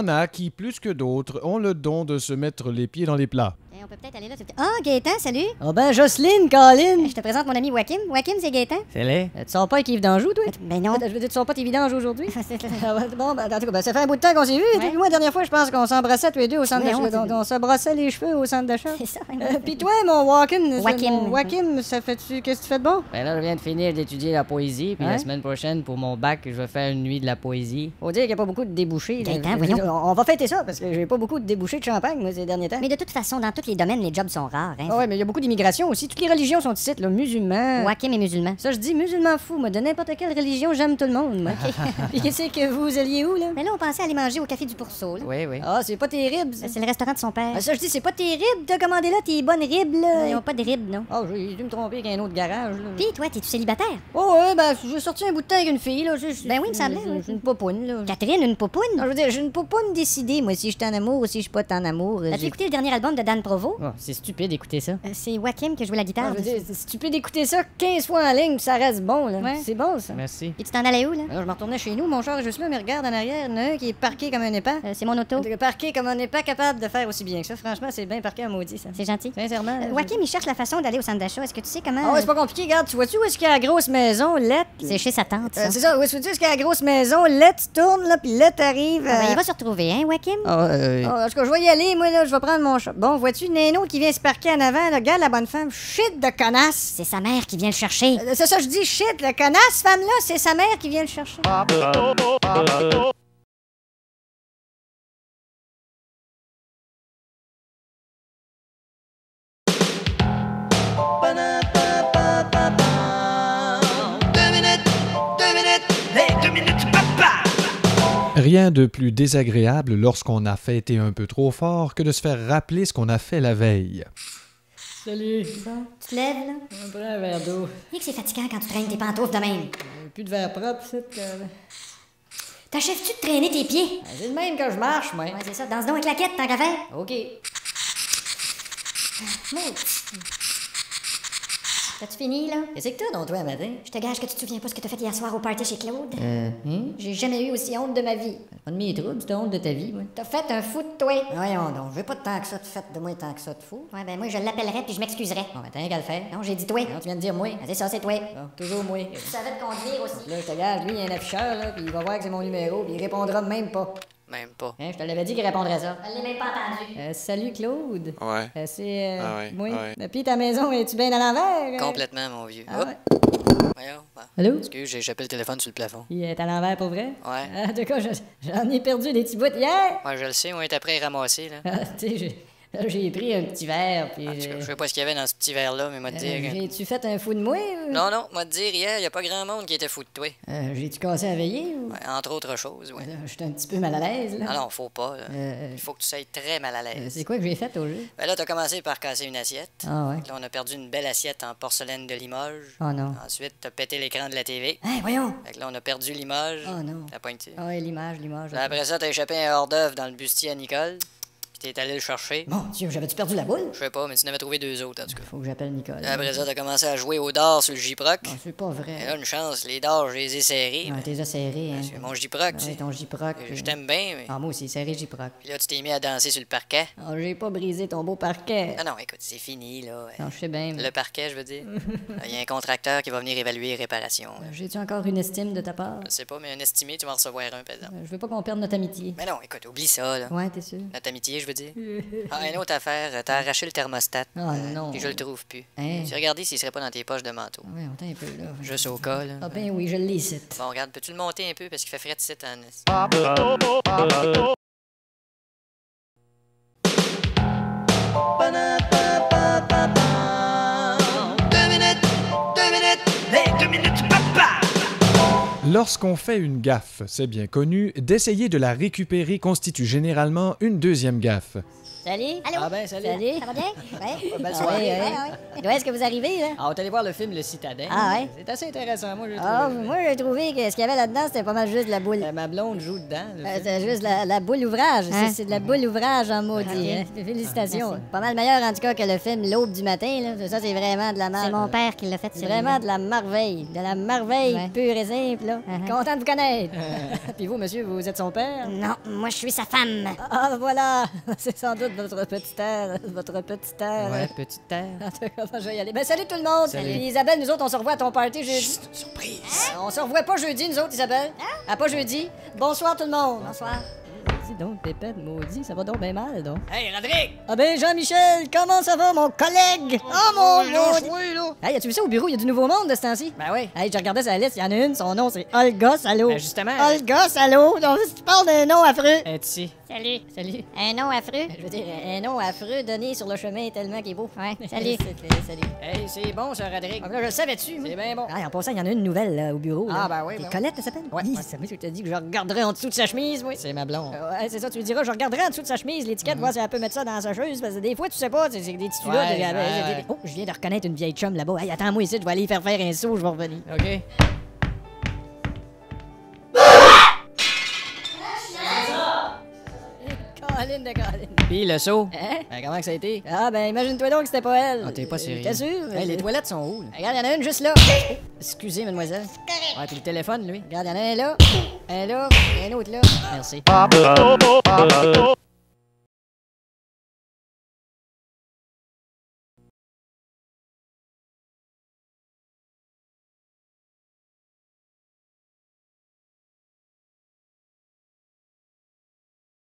en a qui, plus que d'autres, ont le don de se mettre les pieds dans les plats. On peut peut-être aller là. Gaëtan, salut. Oh ben, Jocelyne, Colin. Je te présente mon ami Wakim. Wakim, c'est Gaëtan. C'est laid. Tu sors pas avec Yves d'Anjou, toi? Ben non. Je veux dire, tu sors pas tes vidanges aujourd'hui? Ah ouais, bon, ben, en tout cas, ça fait un bout de temps qu'on s'est vus. Ouais. Moi, la dernière fois, je pense qu'on s'embrassait tous les deux au centre Mais d'achat. On se brossait les cheveux au centre d'achat. C'est ça. Puis toi, mon Wakim. Wakim. Ça fait-tu. Qu'est-ce que tu fais de bon? Ben là, je viens de finir d'étudier la poésie, puis Ouais? la semaine prochaine, pour mon bac, je vais faire une nuit de la poésie. Faut dire qu'il n'y a pas beaucoup de débouchés. là. Gaëtan, voyons. On va fêter ça, parce que j'ai pas beaucoup de débouchés de champagne, moi, ces derniers temps. Mais de toute façon, dans tous les domaines, les jobs sont rares. Hein. Ah ouais, mais il y a beaucoup d'immigration aussi. Toutes les religions sont ici, là. Musulmans. Wakim est musulman. Ça, je dis musulman fou, moi. De n'importe quelle religion, j'aime tout le monde, moi. Puis qu'est-ce que vous alliez où, là? Mais là, on pensait aller manger au Café du Pourceau. Là. Oui, oui. Ah, c'est pas tes ribs, ça. C'est le restaurant de son père. Ah, ça, je dis, c'est pas tes ribs de commander là, tes bonnes ribs, là. Ils n'ont pas de ribs, non. Ah, j'ai dû me tromper avec un autre garage, là. Puis toi, t'es-tu célibataire? Oh, ouais, ben, j'ai sorti un bout de temps avec une fille, là. Ben oui, il me semblait, oui. J'ai une popoune, là. Catherine, une popoune? Non, je veux dire, j'ai une popoune décidée, moi, si je suis en amour ou si je suis pas en amour. As-tu écouté le dernier album de Dan Provo? Oh, c'est stupide d'écouter ça. C'est Wakim qui joue la Ah, guitare. je veux dire, c'est stupide d'écouter ça 15 fois en ligne, puis ça reste bon, là. Ouais. C'est bon, ça. Merci. Puis tu t'en allais où, là? Alors, je me retournais chez nous, mon char est juste là, mais regarde en arrière, il y en a un qui est parqué comme un épais. C'est mon auto. Parqué comme on n'est pas capable de faire aussi bien que ça. Franchement, c'est bien parqué en maudit, ça. C'est gentil. Sincèrement. là, Wakim, il cherche la façon d'aller au centre d'achat. Est-ce que tu sais comment... Ah ouais, c'est pas compliqué, regarde, tu vois-tu où est-ce qu'il y a la grosse maison, lettre? C'est chez sa tante, ça. C'est ça, où est-ce que tu qu'il y a la grosse maison, lettre tourne, là, puis lettre arrive. Ah, ben, il va se retrouver, hein, Wakim? Ah, en tout cas, je vais y aller, moi, là, je vais prendre mon chat. Bon, vois-tu, il y en a un autre qui vient se parquer en avant, là, regarde la bonne femme, shit de connasse. C'est sa mère qui vient le chercher. C'est ça, je dis shit, le connasse, femme-là, c'est sa mère qui vient le chercher. Rien de plus désagréable lorsqu'on a fêté un peu trop fort que de se faire rappeler ce qu'on a fait la veille. Salut. Bon, tu te lèves, là? On prend un verre d'eau. Et que c'est fatigant quand tu traînes tes pantoufles de même. Plus de verre propre, c'est T'achèves-tu de traîner tes pieds? c'est le même que je marche, moi. Ouais, c'est ça. Dans ce don avec claquette, tant qu'à faire. OK. T'as-tu fini, là? Qu'est-ce que t'as, donc, toi, matin? Je te gage que tu te souviens pas ce que t'as fait hier soir au party chez Claude. J'ai jamais eu aussi honte de ma vie. Pas de mes troubles, c'est honte de ta vie, moi. T'as fait un fou de toi. Voyons donc, je veux pas de tant que ça de fait de moi tant que ça de fou. Ouais, ben moi, je l'appellerais puis je m'excuserais. Bon, ben, t'as rien qu'à le faire. Non, j'ai dit toi. Non, tu viens de dire moi. Ben, c'est ça, c'est toi. Bon, toujours moi. Tu savais te conduire aussi. Là, je te regarde, lui, il y a un afficheur, là, puis il va voir que c'est mon numéro, puis il répondra même pas. Même pas. Hein, je te l'avais dit qu'il répondrait ça. Je l'ai même pas entendu. Salut, Claude. Ouais. C'est, Ah ouais, moi. ouais. Puis ta maison, es-tu bien à l'envers? Complètement, mon vieux. Ah Hop. ouais. Voyons. Bon. Allô? Excuse, j'ai échappé le téléphone sur le plafond. Il est à l'envers pour vrai? Ouais. En tout cas, j'en ai perdu des petits bouts hier. Ouais, je le sais, on est après ramasser, là. Ah, tu sais, j'ai pris un petit verre, puis... En tout cas, je sais pas ce qu'il y avait dans ce petit verre-là, mais moi te dire. J'ai-tu fait un fou de moi? Non, non, moi te dire, hier, y a pas grand monde qui était fou de toi. J'ai-tu cassé à veiller? Ou... Ouais, entre autres choses, ouais. J'étais un petit peu mal à l'aise, là. Ah non, faut pas, là. Il faut que tu sois très mal à l'aise. C'est quoi que j'ai fait au jeu? Ben là, t'as commencé par casser une assiette. Ah ouais? Là, on a perdu une belle assiette en porcelaine de Limoges. Oh non. Ensuite, t'as pété l'écran de la TV. Hein, voyons! Fait que là, on a perdu l'image. Oh non. La pointe. Ah ouais, l'image. Là, après ça, t'as échappé un hors-d'œuvre dans le bustier à Nicole. Puis t'es allé le chercher. Mon Dieu, j'avais-tu perdu la boule? Je sais pas, mais tu n'avais trouvé deux autres, en tout cas. Faut que j'appelle Nicole. Là, après ça, t'as commencé à jouer au dard sur le J-Proc. Ah, c'est pas Et vrai. là, une chance, les dards, je les ai serrés. Ah, t'es serré, hein. C'est mon J-Proc, tu Ouais, sais. ton J-Proc. Je t'aime bien, mais. Ah, moi aussi, serré J-Proc. Puis là, tu t'es mis à danser sur le parquet. Ah, j'ai pas brisé ton beau parquet. Ah non, écoute, c'est fini, là. Non, je sais bien. mais- Le parquet, je veux dire. Il y a un contracteur qui va venir évaluer les réparations. J'ai-tu encore une estime de ta part? Je sais pas, mais un estimé, tu vas en recevoir un, par exemple. Je veux pas qu'on perde notre amitié. Mais non, écoute, oublie ça, là. Ouais, t'es sûr? Notre amitié, je veux dire. Ah, une autre affaire, t'as arraché le thermostat. Ah non. Puis je le trouve plus. Hein? J'ai regardé s'il serait pas dans tes poches de manteau. Ouais, attends un peu, là. Juste au cas, là. Ah ben oui, je l'ai ici. Bon, regarde, peux-tu le monter un peu parce qu'il fait frais de site en est. Lorsqu'on fait une gaffe, c'est bien connu, d'essayer de la récupérer constitue généralement une deuxième gaffe. Salut. Allô? Ah ben, salut. Salut. Ça va bien? Ouais. Belle Ah, soirée. ouais, ouais. D'où est-ce que vous arrivez, là? Ah, on est allé voir le film Le Citadin. Ah, ouais? C'est assez intéressant, moi, j'ai Ah, trouvé. moi, j'ai trouvé que ce qu'il y avait là-dedans, c'était pas mal juste de la boule. Ma blonde joue dedans. le film. C'est juste la boule ouvrage. Hein? C'est de la boule ouvrage en maudit. Hein. Félicitations. Merci. Pas mal meilleur, en tout cas, que le film L'Aube du matin. Là. Ça, c'est vraiment de la merde. C'est mon père qui l'a fait, C'est vraiment de la merveille. De la merveille Ouais. pure et simple. Là. Uh-huh. Content de vous connaître. Puis vous, monsieur, vous êtes son père? Non, moi, je suis sa femme. Ah, voilà. C'est sans doute votre petit air. Votre petit air. Ouais, petite terre. En tout cas, je vais y aller. Ben, salut tout le monde. Salut. Puis Isabelle, nous autres, on se revoit à ton party jeudi. Surprise. On se revoit pas jeudi, nous autres, Isabelle. Ah, pas jeudi. Bonsoir tout le monde. Bonsoir. Dis donc, Pépette, maudit, ça va donc bien mal, donc. Hey, Rodrigue! Ah ben, Jean-Michel, comment ça va, mon collègue? Oh, mon maudit. Oui, là. Hey, as-tu vu ça au bureau? Il y a du nouveau monde de ce temps-ci. Ben oui. Hey, je regardais sa liste, il y en a une, son nom, c'est Olga Salo. Ben justement. Olga Salo. Donc, si tu parles d'un nom affreux. Elle est ici. Salut. Salut. Un nom affreux? Je veux dire, un nom affreux donné sur le chemin tellement qu'il est beau. Ouais, salut. Salut. Hey, c'est bon, ça, Rodrigue. Ah, ben là, je le savais-tu, moi? C'est bien bon. Ah, en passant, il y en a une nouvelle là, au bureau. Ah, là. ben oui, C'est ben oui. Colette, elle s'appelle? Ouais, Hi, ouais. ça je t'ai dit que je regarderais en dessous de sa chemise, moi. C'est ma blonde. Ouais, c'est ça, tu lui diras, je regarderai en dessous de sa chemise, l'étiquette, voir si elle peut mettre ça dans sa chemise, parce que des fois, tu sais pas, c'est des petits là. Ouais. Oh, je viens de reconnaître une vieille chum là-bas. Hey, attends-moi ici, je vais aller y faire un saut, je vais revenir. OK. Caroline de Caroline. Puis le saut. Hein? Ben, comment que ça a été? Ah, ben, imagine-toi donc que c'était pas elle. Ah, t'es pas sérieux. T'es sûr? Hey, les toilettes sont où, là? Regarde, il y en a une juste là. Excusez, mademoiselle. Ouais, puis le téléphone, lui. Regarde, il y en a un là, un là, un autre là. Merci.